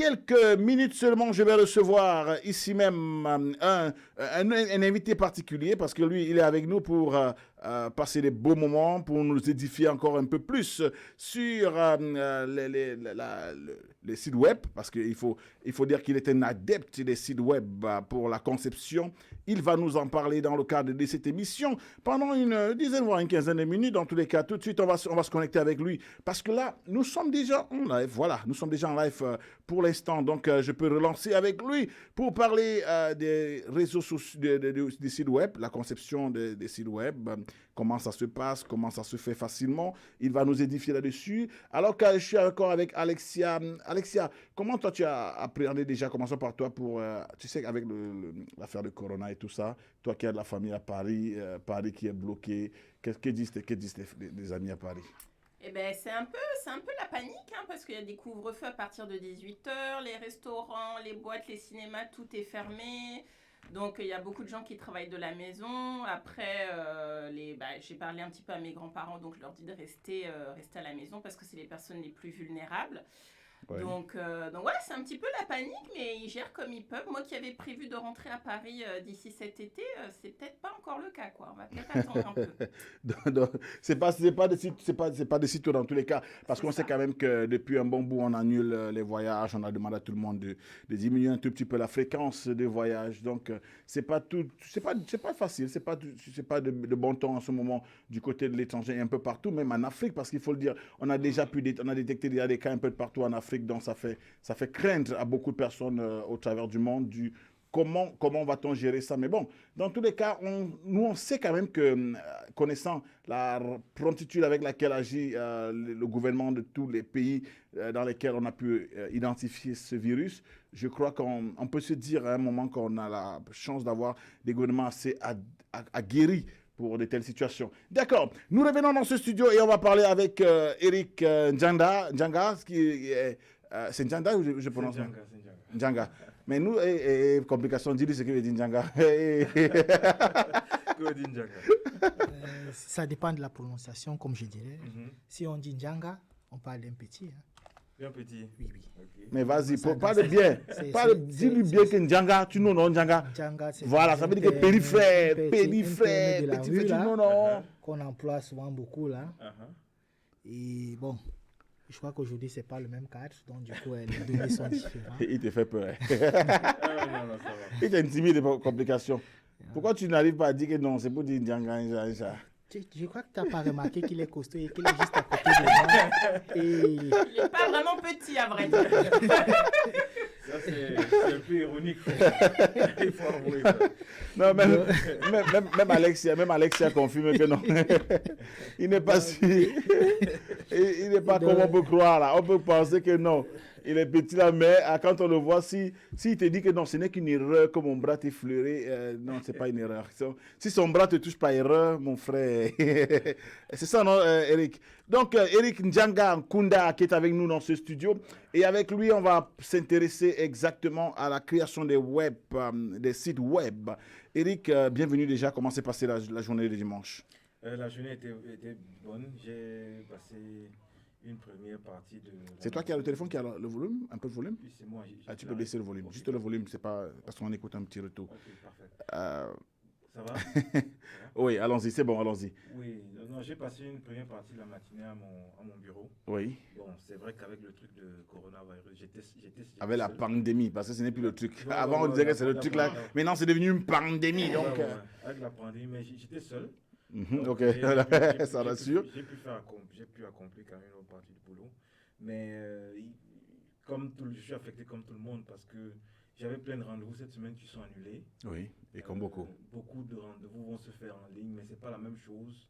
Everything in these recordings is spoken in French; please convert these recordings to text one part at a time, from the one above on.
quelques minutes seulement, je vais recevoir ici même un invité particulier parce que lui, il est avec nous pour passer des beaux moments, pour nous édifier encore un peu plus sur les sites web, parce qu'il faut dire qu'il est un adepte des sites web pour la conception. Il va nous en parler dans le cadre de cette émission pendant une dizaine, voire une quinzaine de minutes. Dans tous les cas, tout de suite, on va se connecter avec lui parce que là, nous sommes déjà en live. Voilà, nous sommes déjà en live pour l'instant. Donc, je peux relancer avec lui pour parler des réseaux sociaux, des sites web, la conception des sites web, comment ça se passe, comment ça se fait facilement. Il va nous édifier là-dessus. Alors que je suis encore avec Alexia. Alexia, comment toi tu as appréhendé déjà, commençons par toi pour, tu sais, avec l'affaire de Corona et tout ça, toi qui as de la famille à Paris, Paris qui est bloqué, que disent tes amis à Paris? Eh ben, c'est un peu la panique, hein, parce qu'il y a des couvre-feux à partir de 18h, les restaurants, les boîtes, les cinémas, tout est fermé. Donc, il y a beaucoup de gens qui travaillent de la maison. Après, j'ai parlé un petit peu à mes grands-parents, donc je leur dis de rester à la maison parce que c'est les personnes les plus vulnérables. Ouais. Donc voilà, c'est un petit peu la panique, mais ils gèrent comme ils peuvent. Moi qui avais prévu de rentrer à Paris d'ici cet été, c'est peut-être pas encore le cas, quoi. On va peut-être attendre un peu. Donc, c'est pas des sites dans tous les cas, parce qu'on sait quand même que depuis un bon bout, on annule les voyages. On a demandé à tout le monde de diminuer un tout petit peu la fréquence des voyages. Donc, c'est pas facile, c'est pas de bon temps en ce moment du côté de l'étranger et un peu partout, même en Afrique, parce qu'il faut le dire, on a détecté des cas un peu partout en Afrique. Donc, ça fait craindre à beaucoup de personnes au travers du monde comment va-t-on gérer ça. Mais bon, dans tous les cas, on sait quand même que, connaissant la promptitude avec laquelle agit le gouvernement de tous les pays dans lesquels on a pu identifier ce virus, je crois qu'on peut se dire à un moment qu'on a la chance d'avoir des gouvernements assez aguerris pour de telles situations. D'accord, nous revenons dans ce studio et on va parler avec Eric Njanga, qui est... c'est Njanga ou je prononce? C'est Njanga. Mais nous, complication, dis-lui ce que veut dire Njanga. Ça dépend de la prononciation, comme je dirais. Si on dit Njanga, on parle d'un petit. Hein. Bien petit. Oui. Okay. Mais vas-y, parle bien. Dis-lui bien que Njanga, tu non, Njanga. Voilà, ça veut dire que périphrère, petit, non. Qu'on emploie souvent beaucoup là. Et bon, je crois qu'aujourd'hui, ce n'est pas le même cadre, donc du coup, les données sont différentes. Il te fait peur. Non, ça va. Il t'intimide des complications. Pourquoi tu n'arrives pas à dire que non, c'est pour dire Njanga. Je crois que tu n'as pas remarqué qu'il est costaud et qu'il est juste à côté de moi. Il n'est pas vraiment petit, à vrai dire. Ça, c'est un peu ironique. Il faut avouer ça. Non, même Alexia confirme que non. Il n'est pas si... Il n'est pas comme on peut croire là. On peut penser que non. Il est petit là, mais quand on le voit, s'il te dit que non, ce n'est qu'une erreur, que mon bras t'est fleuré, non, ce n'est pas une erreur. Si son bras ne te touche pas erreur, mon frère. C'est ça, non, Eric? Donc, Eric Njanga Nkunda qui est avec nous dans ce studio. Et avec lui, on va s'intéresser exactement à la création des sites web. Eric, bienvenue déjà. Comment s'est passée la journée de dimanche? La journée était bonne. J'ai passé une première partie de... C'est toi qui as le téléphone, qui a le volume, un peu de volume? Oui, c'est moi. Tu peux baisser le volume. Okay. Juste le volume, c'est pas... Parce qu'on écoute un petit retour. Ok, parfait. Ça va? Oui, allons-y, c'est bon, allons-y. Oui, non, j'ai passé une première partie de la matinée à mon bureau. Oui. Bon, c'est vrai qu'avec le truc de coronavirus, j'étais avec la pandémie, parce que ce n'est plus le truc. Avant, on disait que c'est le truc là. Maintenant, c'est devenu une pandémie. Donc... Avec la pandémie, mais j'étais seul. Ok, ça rassure. J'ai pu accomplir quand même une autre partie du boulot. Mais je suis affecté comme tout le monde parce que j'avais plein de rendez-vous cette semaine qui sont annulés. Oui, et comme beaucoup. Beaucoup de rendez-vous vont se faire en ligne, mais ce n'est pas la même chose.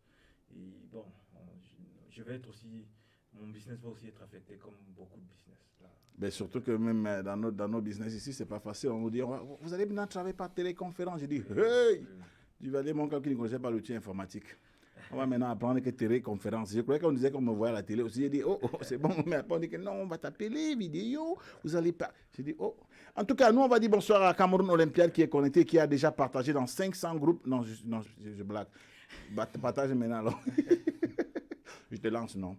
Et bon, je vais être aussi... Mon business va aussi être affecté comme beaucoup de business. Là. Mais surtout que même dans nos business ici, ce n'est pas facile. On nous dit, vous allez maintenant travailler par téléconférence. J'ai dit, hey! Tu vas aller, mon gars qui ne connaissait pas l'outil informatique. On va maintenant apprendre que téléconférence. Je croyais qu'on disait qu'on me voyait à la télé aussi. J'ai dit, oh, c'est bon. Mais après, on dit que non, on va t'appeler, vidéo. Vous allez pas. J'ai dit, oh. En tout cas, nous, on va dire bonsoir à Cameroun Olympiade qui est connecté, qui a déjà partagé dans 500 groupes. Non, je blague. Partage maintenant, alors. Je te lance, non.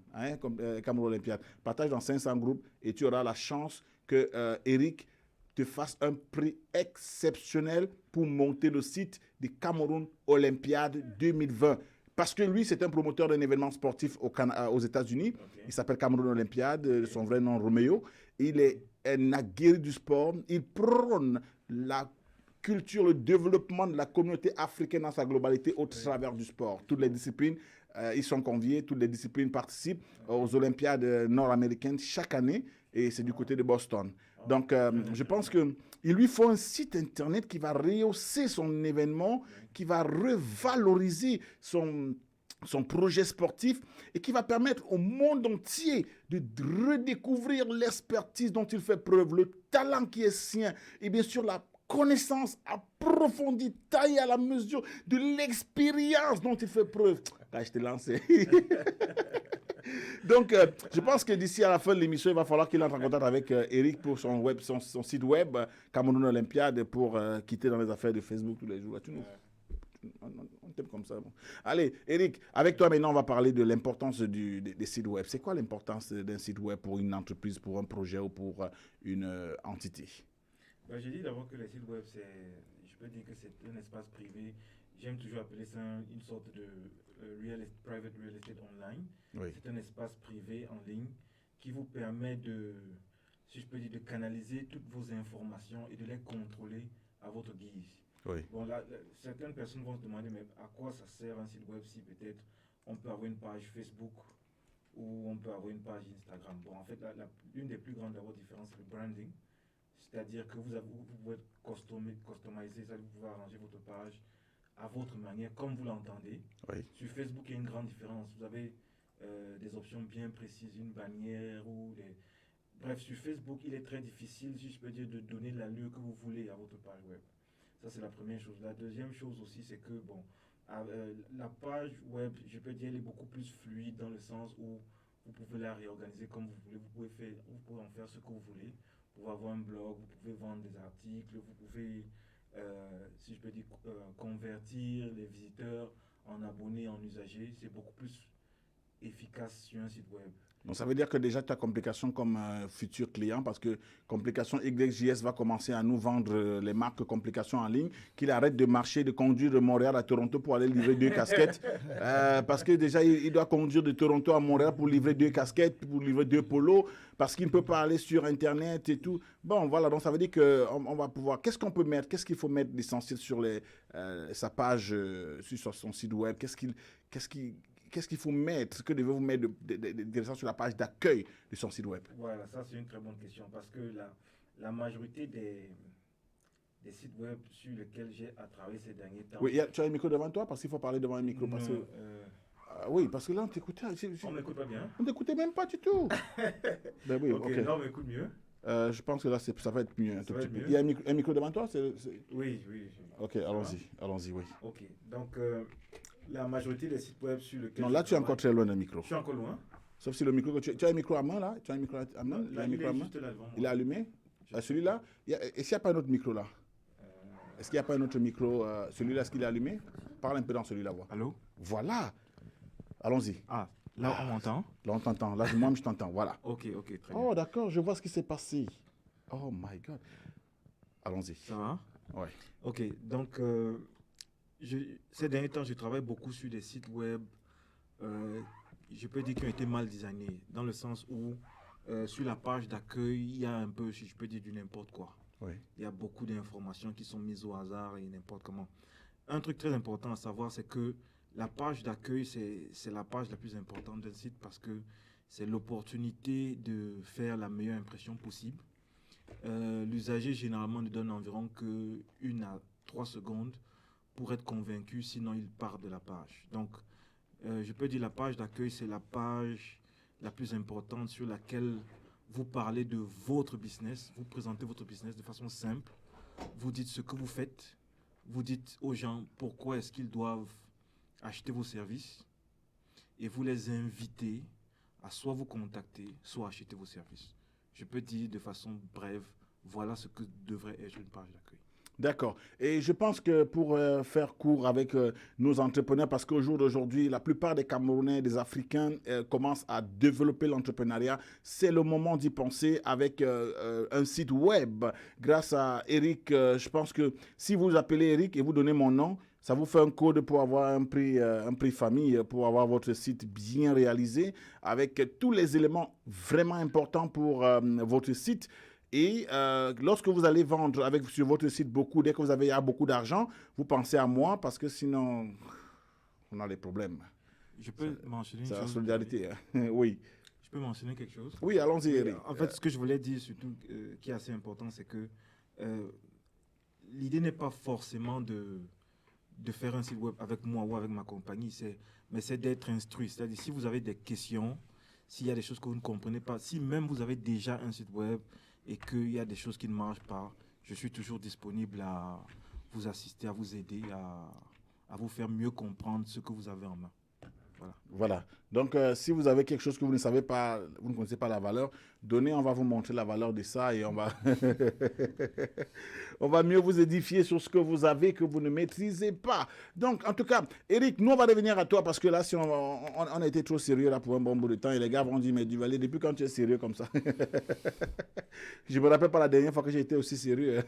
Cameroun Olympiade. Partage dans 500 groupes et tu auras la chance que Eric te fasse un prix exceptionnel pour monter le site du Cameroun Olympiade 2020. Parce que lui, c'est un promoteur d'un événement sportif aux États-Unis. Okay. Il s'appelle Cameroun Olympiade, son vrai nom Roméo. Il est un aguerri du sport. Il prône la culture, le développement de la communauté africaine dans sa globalité au travers du sport. Toutes les disciplines, ils sont conviés, toutes les disciplines participent aux Olympiades nord-américaines chaque année et c'est du côté de Boston. Donc, je pense qu'il lui faut un site internet qui va rehausser son événement, qui va revaloriser son projet sportif et qui va permettre au monde entier de redécouvrir l'expertise dont il fait preuve, le talent qui est sien et bien sûr la connaissance approfondie, taillée à la mesure de l'expérience dont il fait preuve. Là, je t'ai lancé. Donc, je pense que d'ici à la fin de l'émission, il va falloir qu'il entre en contact avec Eric pour son site web, Cameroun Olympiade, pour quitter dans les affaires de Facebook tous les jours. On t'aime comme ça. Bon. Allez, Eric, avec toi maintenant, on va parler de l'importance des sites web. C'est quoi l'importance d'un site web pour une entreprise, pour un projet ou pour une entité? J'ai dit d'abord que les sites web, je peux dire que c'est un espace privé. J'aime toujours appeler ça une sorte de private real estate online. Oui. C'est un espace privé en ligne qui vous permet si je peux dire, de canaliser toutes vos informations et de les contrôler à votre guise. Oui. Bon, là, certaines personnes vont se demander, mais à quoi ça sert un site web si peut-être on peut avoir une page Facebook ou on peut avoir une page Instagram. Bon, en fait, l'une des plus grandes différences, c'est le branding. C'est-à-dire que vous pouvez customiser ça, vous pouvez arranger votre page à votre manière, comme vous l'entendez. Oui. Sur Facebook, il y a une grande différence. Vous avez des options bien précises, une bannière ou des... Bref, sur Facebook, il est très difficile, si je peux dire, de donner l'allure que vous voulez à votre page web. Ça, c'est la première chose. La deuxième chose aussi, c'est que, la page web, je peux dire, elle est beaucoup plus fluide dans le sens où vous pouvez la réorganiser comme vous voulez. Vous pouvez en faire ce que vous voulez. Vous pouvez avoir un blog, vous pouvez vendre des articles, vous pouvez, si je peux dire, convertir les visiteurs en abonnés, en usagers. C'est beaucoup plus efficace sur un site web. Donc, ça veut dire que déjà, tu as Complication comme futur client parce que Complication YJS va commencer à nous vendre les marques Complication en ligne, qu'il arrête de marcher, de conduire de Montréal à Toronto pour aller livrer 2 casquettes. Parce que déjà, il doit conduire de Toronto à Montréal pour livrer 2 casquettes, pour livrer 2 polos, parce qu'il ne peut pas aller sur Internet et tout. Bon, voilà, donc ça veut dire qu'on va pouvoir... Qu'est-ce qu'on peut mettre? Qu'est-ce qu'il faut mettre d'essentiel sur sa page, sur son site web? Qu'est-ce qu'il faut mettre? Que devez-vous mettre sur la page d'accueil de son site web? Voilà, ça c'est une très bonne question parce que la majorité des sites web sur lesquels j'ai à travailler ces derniers temps... Oui, tu as un micro devant toi parce qu'il faut parler devant un micro. Non, parce que, oui, parce que là on t'écoutait. On m'écoute pas bien? On t'écoutait même pas du tout. Ben oui, ok, là on m'écoute mieux. Je pense que là ça va être mieux. Mieux. Il y a un micro devant toi? Oui. Ok, allons-y, oui. Ok, donc... la majorité des sites web sur lesquels... Non, là, tu es encore très loin d'un micro. Je suis encore loin. Sauf si le micro... Tu as un micro à main, là? Tu as un micro à main? Là, il est juste là devant moi. Il est allumé? Celui-là? Est-ce qu'il n'y a pas un autre micro, là? Est-ce qu'il n'y a pas un autre micro? Celui-là, est-ce qu'il est allumé? Parle un peu dans celui-là. Allô? Voilà. Allons-y. Ah, là, on m'entend? Là, on t'entend. Là, moi, je t'entends. Voilà. Ok, très bien. Oh, d'accord. Je vois ce qui s'est passé. Oh, my God. Allons-y. Ça va? Ouais. Ok, donc... ces derniers temps, je travaille beaucoup sur des sites web, je peux dire qu'ils ont été mal designés, dans le sens où sur la page d'accueil, il y a un peu, si je peux dire, du n'importe quoi. Oui. Il y a beaucoup d'informations qui sont mises au hasard et n'importe comment. Un truc très important à savoir, c'est que la page d'accueil, c'est la page la plus importante d'un site parce que c'est l'opportunité de faire la meilleure impression possible. L'usager, généralement, ne donne environ que 1 à 3 secondes pour être convaincu, sinon il part de la page. Donc, je peux dire la page d'accueil, c'est la page la plus importante sur laquelle vous parlez de votre business, vous présentez votre business de façon simple, vous dites ce que vous faites, vous dites aux gens pourquoi est-ce qu'ils doivent acheter vos services et vous les invitez à soit vous contacter, soit acheter vos services. Je peux dire de façon brève, voilà ce que devrait être une page d'accueil. D'accord. Et je pense que pour faire court avec nos entrepreneurs, parce qu'au jour d'aujourd'hui, la plupart des Camerounais, des Africains commencent à développer l'entrepreneuriat. C'est le moment d'y penser avec un site web. Grâce à Eric, je pense que si vous appelez Eric et vous donnez mon nom, ça vous fait un code pour avoir un prix famille, pour avoir votre site bien réalisé, avec tous les éléments vraiment importants pour votre site. Et lorsque vous allez vendre sur votre site beaucoup, dès que vous avez beaucoup d'argent, vous pensez à moi parce que sinon, on a des problèmes. Je peux mentionner une chose. C'est la solidarité. Oui. Je peux mentionner quelque chose? Oui, allons-y, Eric. En fait, ce que je voulais dire surtout, qui est assez important, c'est que l'idée n'est pas forcément de faire un site web avec moi ou avec ma compagnie, mais c'est d'être instruit. C'est-à-dire, si vous avez des questions, s'il y a des choses que vous ne comprenez pas, si même vous avez déjà un site web, et qu'il y a des choses qui ne marchent pas, je suis toujours disponible à vous assister, à vous aider, à vous faire mieux comprendre ce que vous avez en main. Voilà. Donc, si vous avez quelque chose que vous ne savez pas, vous ne connaissez pas la valeur, donnez, on va vous montrer la valeur de ça et on va, on va mieux vous édifier sur ce que vous avez que vous ne maîtrisez pas. Donc, en tout cas, Eric, nous, on va revenir à toi parce que là, si on a été trop sérieux là pour un bon bout de temps et les gars vont dire, mais Duvalier, depuis quand tu es sérieux comme ça? Je me rappelle pas la dernière fois que j'ai été aussi sérieux.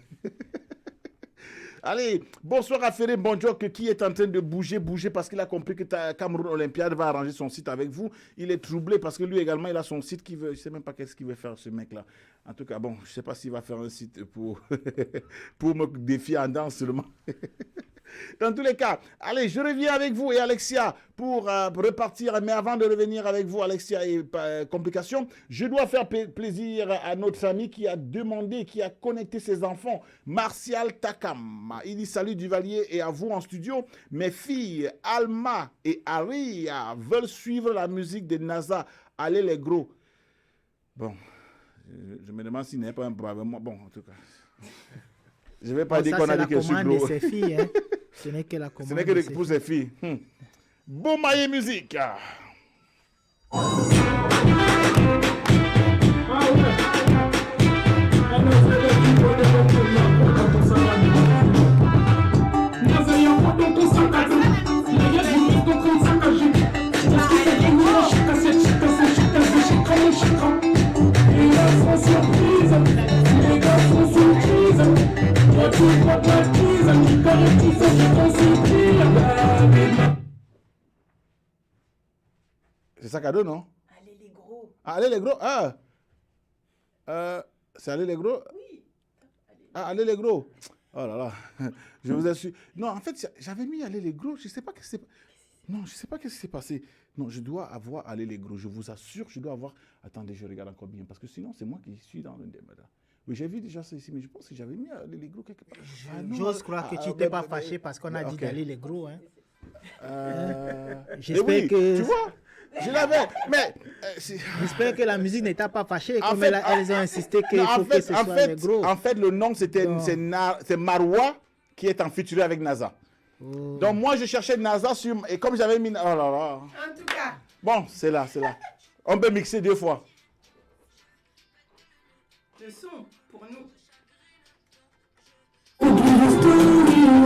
Allez, bonsoir à Ferré Bonjoc qui est en train de bouger parce qu'il a compris que Cameroun Olympiade va arranger son site avec vous. Il est troublé parce que lui également, il a son site qui veut. Je ne sais même pas qu'est-ce qu'il veut faire ce mec-là. En tout cas, bon, je ne sais pas s'il va faire un site pour me défier en danse seulement. Dans tous les cas, allez, je reviens avec vous et Alexia pour repartir. Mais avant de revenir avec vous, Alexia et complications, je dois faire plaisir à notre ami qui a demandé, qui a connecté ses enfants, Martial Takam. Il dit salut Duvalier et à vous en studio. Mes filles Alma et Aria veulent suivre la musique de NASA. Allez les gros. Bon, je me demande s'il n'est pas un problème. Bon, en tout cas. Je ne vais pas dire qu'on a dit que je suis gros. Ses filles, hein. Ce n'est que la commande. Ce n'est que pour ses filles. Boumaïe musique. C'est ça cadeau, non? Allez les gros. Ah, allez les gros. Ah. C'est allez les gros? Oui. Ah, allez les gros. Oh là là. Je vous assure. Non, en fait, j'avais mis allez les gros. Je ne sais pas ce qui s'est passé. Non, je ne sais pas ce qui s'est passé. Non, je dois avoir allez les gros. Je vous assure, je dois avoir. Attendez, je regarde encore bien. Parce que sinon, c'est moi qui suis dans le débat. Oui, j'ai vu déjà ça ici, mais je pense que j'avais mis allez les gros quelque part. J'ose croire que tu n'étais pas fâché parce qu'on a dit d'aller les gros. Hein. J'espère oui, que. Tu vois? Je l'avais, mais... J'espère que la musique n'était pas fâchée, comme elles ont insisté qu'il faut que ce soit les gros. En fait, le nom, c'est Maroua qui est en featuring avec NASA. Oh. Donc, moi, je cherchais NASA sur... Et comme j'avais mis... Oh là là. En tout cas. Bon, c'est là, c'est là. On peut mixer 2 fois. Le son, pour nous. À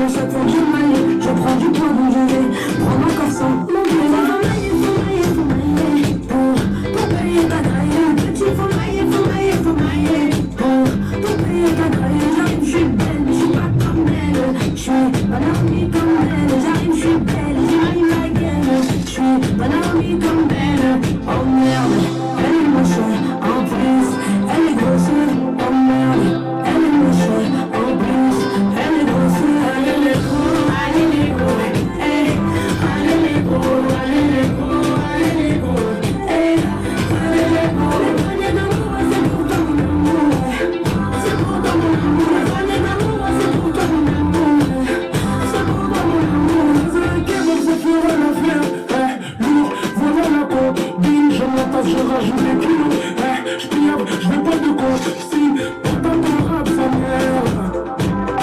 chaque fois que je maille, je prends du poids donc je vais prendre encore 100. Mon Dieu, faut mailler, pour payer ta graille. Petit, faut mailler, pour payer ta graille. J'arrive, je suis belle, mais je suis pas comme elle. Je suis pas l'armée comme elle. J'arrive, je suis belle, j'arrive la gueule. Je suis pas l'armée comme elle. Oh merde, elle est moche, en plus, elle est grosse. Oh merde, elle est moche, en plus, elle est grosse. Allez les gros, allez les gros, allez les gros, allez les gros, allez les gros, allez les gros. Les poignées d'amour, c'est pour toi mon amour, c'est pour toi mon amour. Les poignées d'amour, c'est pour toi mon amour, c'est pour toi mon amour. C'est un kebab, ça fera la fleur, lourd, voilà la copine. Je m'attache, je rajoute des kilos, je pille, je veux pas de costume, pourtant ton rap sa mère.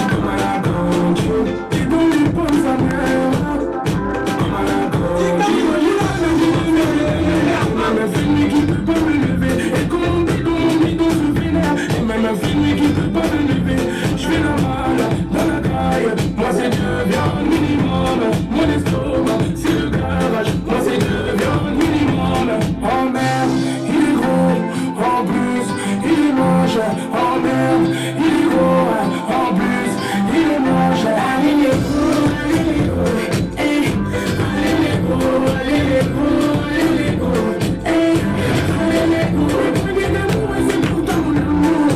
Comme à la grande, et dans les pommes sa mère. Comme à la grande, j'imagine la même un film qui peut pas me lever. Et comme on dit, se vénère. Et même un film qui peut pas me lever. Je fais la malle dans la viande minimum. Mon estomac, c'est le garage. Moi, c'est 2 viandes minimum. Oh merde, il est gros. En plus, il est moche. Oh merde, il est gros. En plus, il est moche. Allez les gros, allez les gros. Eh, allez les gros, allez les gros, allez les gros. Eh, allez les gros. Poignée d'amour, c'est pourtant mon amour.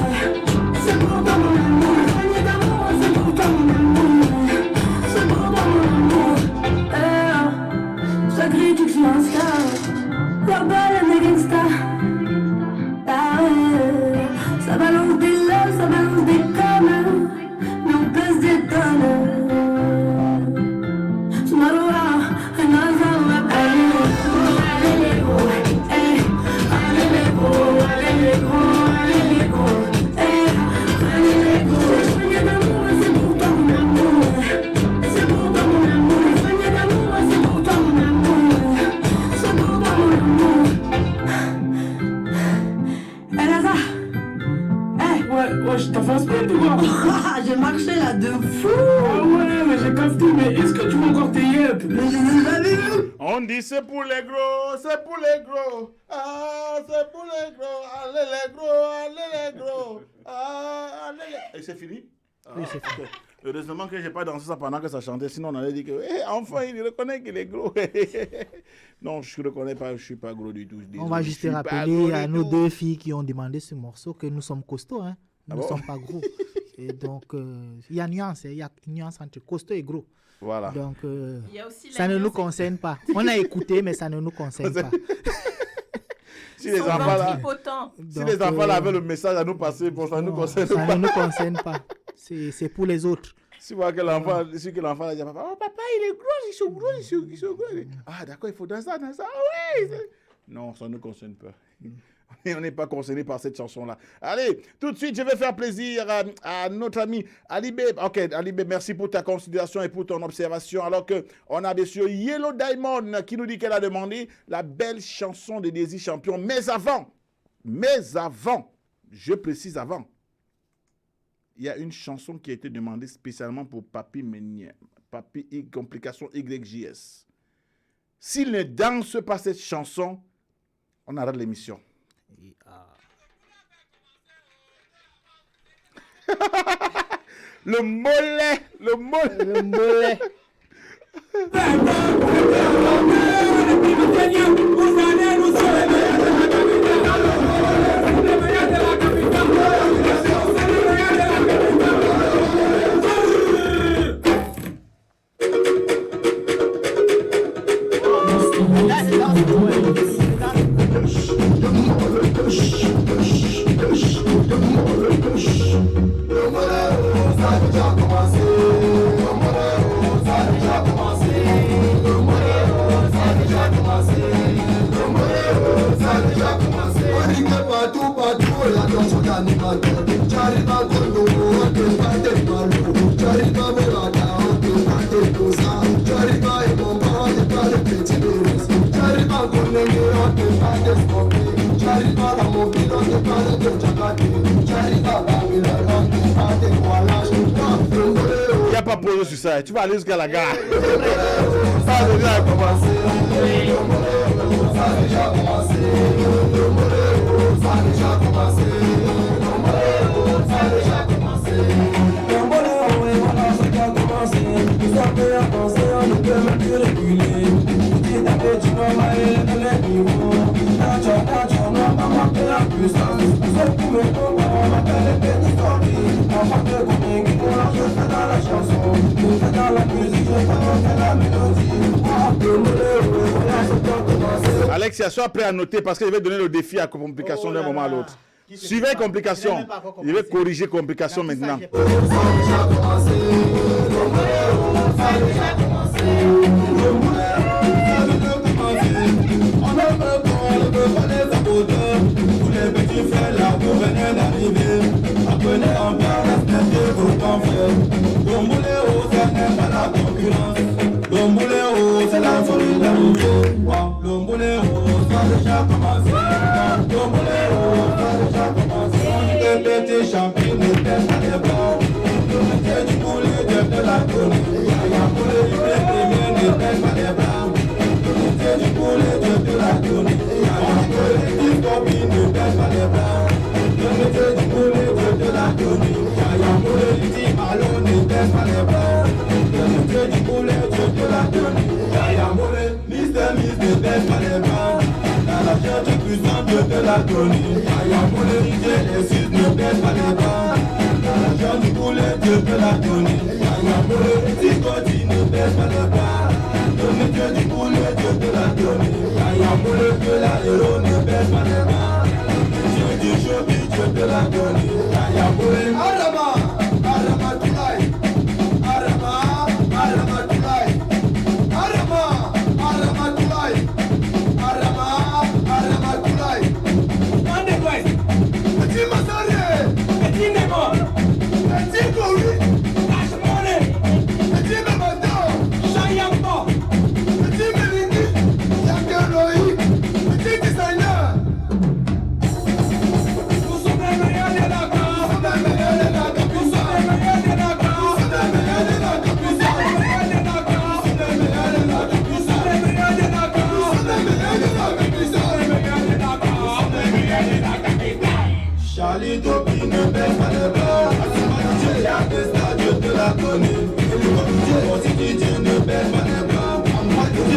C'est pourtant mon amour. Poignée d'amour, c'est pourtant mon amour. C'est pourtant mon amour. Ça critique sur Insta. La balle est gangsta. Ah ouais. Ça balance des loves, ça balance des connes. Mais on pèse des tonnes. Je t'en fasse pas, toi. J'ai marché là de fou. Ah ouais, mais j'ai capté, mais est-ce que tu veux encore tes yep? Mais je les ai jamais vus. On dit c'est pour les gros, c'est pour les gros. Ah, c'est pour les gros. Allez les gros, allez les gros. Ah, allez les... Et c'est fini? Oui, c'est fini. Heureusement que j'ai pas dansé ça pendant que ça chantait, sinon on allait dire que enfin il reconnaît qu'il est gros. Non, je ne reconnais pas, je suis pas gros du tout. On va juste rappeler à nos 2 filles qui ont demandé ce morceau que nous sommes costauds, hein. Nous ne sommes pas gros. Et donc, il y a nuance, il y a une nuance entre costaud et gros. Voilà. Donc, Il y a aussi ça ne nous concerne pas. On a écouté, mais ça ne nous concerne pas. Si les enfants là, si les enfants là avaient le message à nous passer, bon, ça ne nous concerne pas. Ça ne nous concerne pas. C'est pour les autres. Si vous voyez que l'enfant, là dit, oh papa, il est gros, ils sont gros, ils sont gros. Ah d'accord, il faut danser, ah oui. Non, ça ne nous concerne pas. On n'est pas concerné par cette chanson-là. Allez, tout de suite, je vais faire plaisir à notre ami Alibé. Ok, Alibé, merci pour ta considération et pour ton observation. Alors qu'on a bien sûr Yellow Diamond qui nous dit qu'elle a demandé la belle chanson de Désir Champion. Mais avant, je précise avant, il y a une chanson qui a été demandée spécialement pour Papi Ménier, Papi Complication YJS. S'il ne danse pas cette chanson, on arrête l'émission. Le mollet. Il n'y a pas posé sur ça, tu vas aller jusqu'à la gare. Ça a déjà commencé. Ça a déjà commencé. Ça a déjà commencé. Ça a déjà commencé. Ils ont fait à penser, on ne peut même plus réguler. Petit à petit, on va élever les niveaux. Nature, on va manquer la puissance. Ils ont tout mes combats, on appelle les petits stories. On va te connaître, je fais dans la chanson. Je fais dans la musique, je fais la mélodie. Alexia, sois prêt à noter parce que je vais donner le défi à complication d'un moment à l'autre. Suivez complication. Je vais corriger complication maintenant. C'est la solidarité. Le boléro, ça a déjà commencé. Le boléro, ça a déjà commencé. On était petits champions, on était pas des bons. On était du poulet, de la tournée. baisse pas les bras. Le dieu du poulet, dieu de la tenue. Yaya Moulé, Mister ne baisse pas les bras. Dans la chair du puissant, dieu de la tenue. Yaya Moulé, DJ les six ne baisse pas les bras. Dans la chair du poulet, dieu de la tenue. Yaya Moulé, Ticoti ne baisse pas les bras. Le dieu du poulet, dieu de la tenue. Yaya Moulé, que la héros ne baisse pas les bras. Dieu du showbiz, dieu de la tenue. Yaya Moulé, Arama, Arama Tulai. Arama, Arama Tulai. Arama, Arama Tulai. Arama, Arama Tulai. Ande boys, Petit Masari, petit Nemo, Petit Kouri, Cash Money, Petit Bebado, Chayambo, Petit Melingi, Yakeloi, Petit Designer. nous sommes les meilleurs de la gamme. Nous sommes les meilleurs de la Nous sommes les meilleurs de la gamme. Nous sommes les meilleurs de la Nous sommes les meilleurs de la gamme. Nous sommes les meilleurs de la gamme. Nous sommes les meilleurs de la capitale. Charlie Topi ne baisse pas les bras. Il y a des stadios de la connue. Mon DJ ne baisse pas les bras. Moi, DJ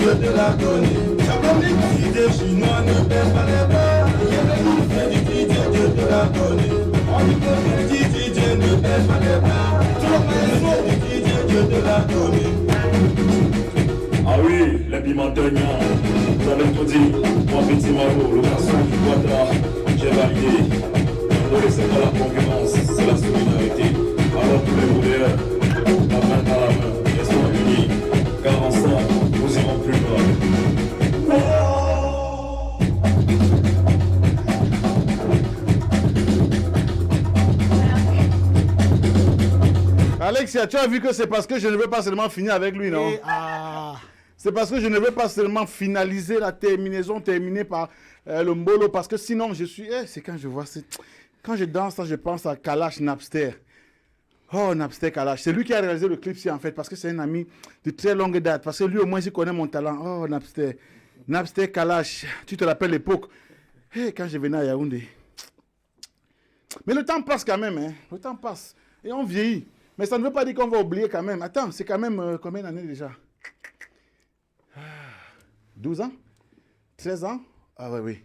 de la connue. DJ chinois ne baisse pas les bras. Il y a des DJ de la connue. DJ ne baisse pas les bras. DJ de la connue. Ah oui, les pimentoniens, vous avez tout dit. Moi, petit Maro, le garçon du Guadra, j'ai validé. Pour c'est pas la concurrence, c'est la solidarité. Alors tous les voleurs, la main dans la main, restons unis. Car ensemble, nous irons plus loin. Alexia, tu as vu que c'est parce que je ne veux pas seulement finir avec lui, non? C'est parce que je ne veux pas seulement finaliser la terminaison, terminer par le mbolo, parce que sinon je suis... c'est quand je vois... Quand je danse, je pense à Kalash Napster. Oh, Napster Kalash. C'est lui qui a réalisé le clip-ci, en fait, parce que c'est un ami de très longue date. Parce que lui, au moins, il connaît mon talent. Oh, Napster. Napster Kalash. Tu te rappelles l'époque? Quand je venais à Yaoundé. Mais le temps passe quand même, hein. Le temps passe. Et on vieillit. Mais ça ne veut pas dire qu'on va oublier quand même. Attends, c'est quand même combien d'années déjà? 12 ans? 13 ans? Ah ouais, oui.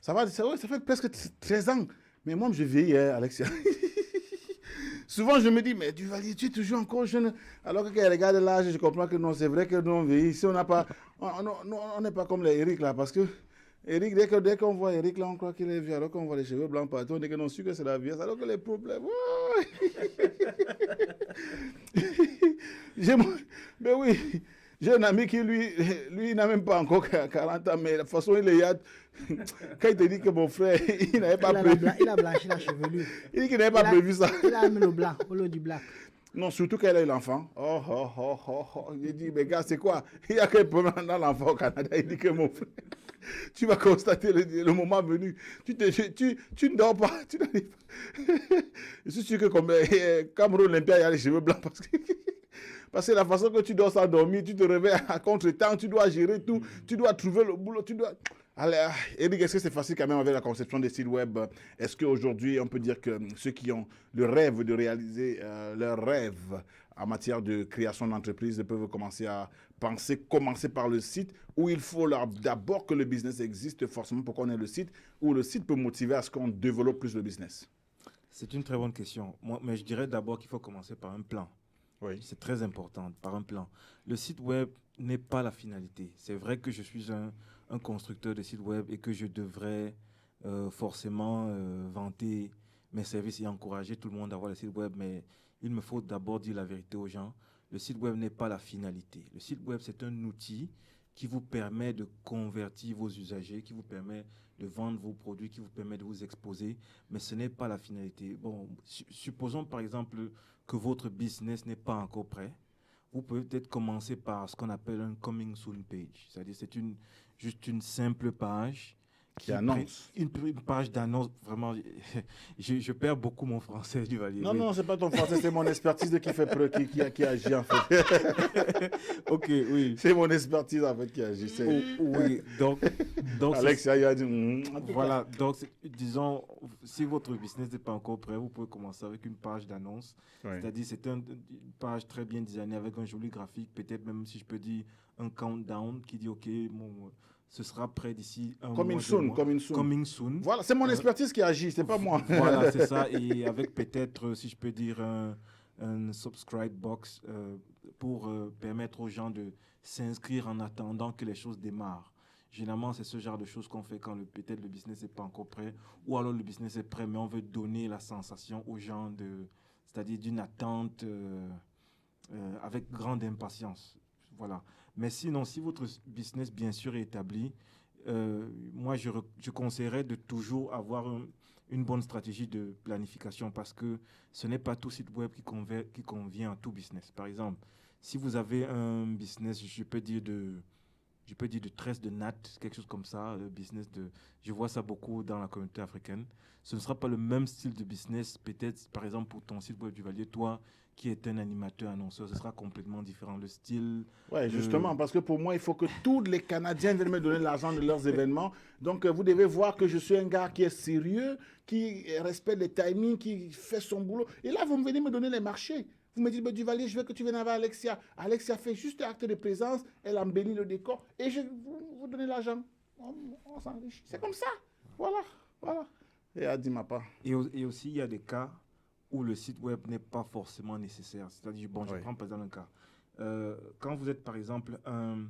Ça va, ça fait presque 13 ans. Mais moi, je vieillis, hein, Alexia. Souvent, je me dis, mais tu es toujours encore jeune. Alors que quand je regarde l'âge, je comprends que non, c'est vrai que nous, on vieillit. Ici, on n'est pas comme les Eric, là, parce que Eric, dès qu'on voit Eric, là, on croit qu'il est vieux. Alors qu'on voit les cheveux blancs partout, on dit que non, sûr que c'est la vieillesse. Alors que les problèmes... Mais oui, j'ai un ami qui, lui il n'a même pas encore 40 ans, mais de toute façon, il est yad. Quand il te dit que mon frère, il n'avait pas prévu. Il a blanchi la chevelure. Il dit qu'il n'avait pas prévu ça. Il a mis le blanc au lieu du black. Non, surtout quand il a eu l'enfant. Il dit, mais gars, c'est quoi? Il y a quel problème dans l'enfant au Canada? Il dit que mon frère, tu vas constater le moment venu. Tu ne dors pas. Je suis sûr que comme Cameroun Olympia, il y a les cheveux blancs parce que la façon que tu dors sans dormir, tu te réveilles à contre-temps, tu dois gérer tout, tu dois trouver le boulot, Allez, Eric, est-ce que c'est facile quand même avec la conception des sites web? Est-ce qu'aujourd'hui, on peut dire que ceux qui ont le rêve de réaliser leur rêve en matière de création d'entreprise peuvent commencer à commencer par le site, où il faut d'abord que le business existe forcément pour qu'on ait le site, où le site peut motiver à ce qu'on développe plus le business? C'est une très bonne question. Mais je dirais d'abord qu'il faut commencer par un plan. Oui. C'est très important, par un plan. Le site web n'est pas la finalité. C'est vrai que je suis un constructeur de site web et que je devrais forcément vanter mes services et encourager tout le monde à avoir le site web, mais il me faut d'abord dire la vérité aux gens. Le site web n'est pas la finalité. Le site web, c'est un outil qui vous permet de convertir vos usagers, qui vous permet de vendre vos produits, qui vous permet de vous exposer, mais ce n'est pas la finalité. Bon, supposons par exemple que votre business n'est pas encore prêt. Vous pouvez peut-être commencer par ce qu'on appelle un coming soon page. C'est-à-dire c'est juste une simple page Qui annonce. Une page d'annonce, vraiment, je perds beaucoup mon français, Duvalier. Non, oui. non, c'est pas ton français, c'est mon expertise de qui agit en fait. Ok, oui. C'est mon expertise en fait qui agit. Oui, donc Alex, il a dit. voilà, donc disons, si votre business n'est pas encore prêt, vous pouvez commencer avec une page d'annonce. Ouais. C'est-à-dire, c'est une page très bien designée avec un joli graphique, peut-être même si je peux dire un countdown qui dit ok, ce sera prêt d'ici un mois. Coming soon. Coming soon. Voilà, c'est mon expertise qui agit, c'est pas moi. Voilà, c'est ça. Et avec peut-être, si je peux dire, un subscribe box pour permettre aux gens de s'inscrire en attendant que les choses démarrent. Généralement, c'est ce genre de choses qu'on fait quand peut-être le business n'est pas encore prêt, ou alors le business est prêt, mais on veut donner la sensation aux gens c'est-à-dire d'une attente avec grande impatience. Voilà. Mais sinon, si votre business, bien sûr, est établi, moi, je conseillerais de toujours avoir une bonne stratégie de planification parce que ce n'est pas tout site web qui convient à tout business. Par exemple, si vous avez un business, je peux dire de tresse de natte, quelque chose comme ça, je vois ça beaucoup dans la communauté africaine. Ce ne sera pas le même style de business, peut-être, par exemple, pour ton site web Duvalier, toi, qui est un animateur annonceur, ce sera complètement différent. Le style... Oui, justement, parce que pour moi, il faut que tous les Canadiens viennent me donner l'argent de leurs événements. Donc, vous devez voir que je suis un gars qui est sérieux, qui respecte les timings, qui fait son boulot. Et là, vous venez me donner les marchés. Vous me dites, Duvalier, je veux que tu viennes avec Alexia. Alexia fait juste acte de présence, elle embellit le décor et vous donnez l'argent. On s'enrichit. C'est comme ça. Voilà. Et Adi m'a pas. Et aussi, il y a des cas où le site web n'est pas forcément nécessaire. C'est-à-dire, je prends par exemple un cas. Quand vous êtes, par exemple, un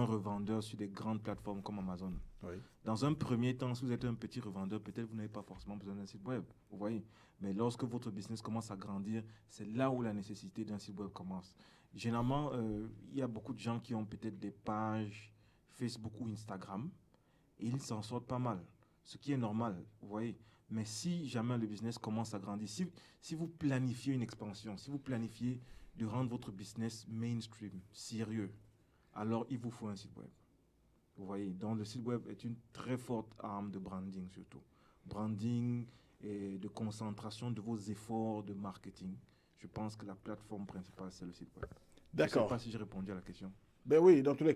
revendeur sur des grandes plateformes comme Amazon, dans un premier temps, si vous êtes un petit revendeur, peut-être vous n'avez pas forcément besoin d'un site web. Vous voyez. Mais lorsque votre business commence à grandir, c'est là où la nécessité d'un site web commence. Généralement, il y a beaucoup de gens qui ont peut-être des pages Facebook ou Instagram et ils s'en sortent pas mal. Ce qui est normal, vous voyez. Mais si jamais le business commence à grandir, si vous planifiez une expansion, si vous planifiez de rendre votre business mainstream, sérieux, alors il vous faut un site web. Vous voyez, donc le site web est une très forte arme de branding surtout. Branding et de concentration de vos efforts de marketing. Je pense que la plateforme principale, c'est le site web. D'accord. Je ne sais pas si j'ai répondu à la question. Ben oui, dans tous les